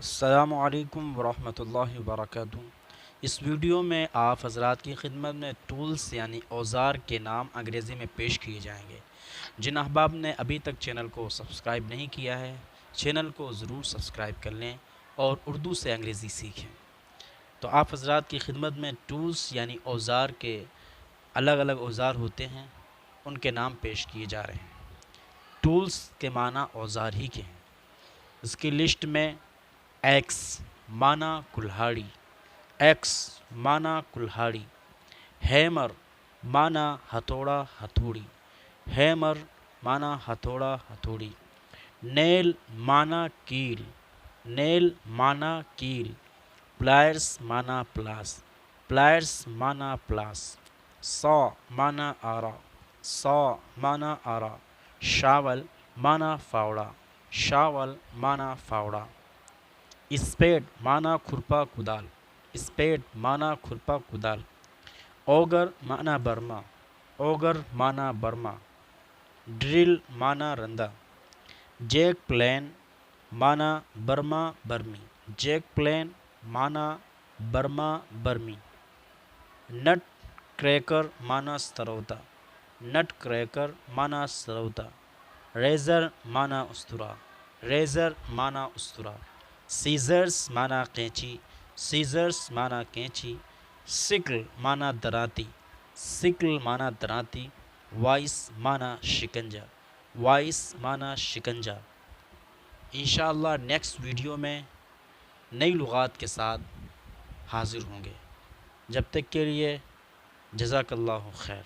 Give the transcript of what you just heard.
السلام علیکم ورحمۃ اللہ وبرکاتہ۔ اس ویڈیو میں آپ حضرات کی خدمت میں ٹولز یعنی اوزار کے نام انگریزی میں پیش کیے جائیں گے۔ جن احباب نے ابھی تک چینل کو سبسکرائب نہیں کیا ہے، چینل کو ضرور سبسکرائب کر لیں اور اردو سے انگریزی سیکھیں۔ تو آپ حضرات کی خدمت میں ٹولز یعنی اوزار کے الگ الگ اوزار ہوتے ہیں، ان کے نام پیش کیے جا رہے ہیں۔ ٹولز کے معنی اوزار ہی کے ہیں۔ اس کی لسٹ میں ایکس معنی کلہاڑی، ایکس معنی کلہاڑی، ہیمر معنی ہتھوڑا ہتھوڑی، ہیمر معنی ہتھوڑا ہتھوڑی، نیل معنی کیل، نیل معنی کیل، پلائرس معنی پلاس، پلائرس معنی پلاس، سا معنی آرا، سا معنی آرا، شاول معنی فاوڑا، شاول معنی فاوڑا، اسپیڈ معنی کھرپا کدال، اسپیڈ معنی کھرپا کدال، اوگر معنی برما، اوگر معنی برما، ڈرل معنی رندہ، جیک پلین معنی برما برمی، جیک پلین معنی برما برمی، نٹ کریکر معنی ستروتا، نٹ کریکر معنی ستروتا، ریزر معنی استرا، ریزر معنی استرا، سیزرز معنی قینچی، سیزرز معنی قینچی، سکل معنی دراتی، سکل معنی دراتی، وائس معنی شکنجا، وائس معنی شکنجا۔ انشاءاللہ نیکسٹ ویڈیو میں نئی لغات کے ساتھ حاضر ہوں گے۔ جب تک کے لیے جزاک اللہ خیر۔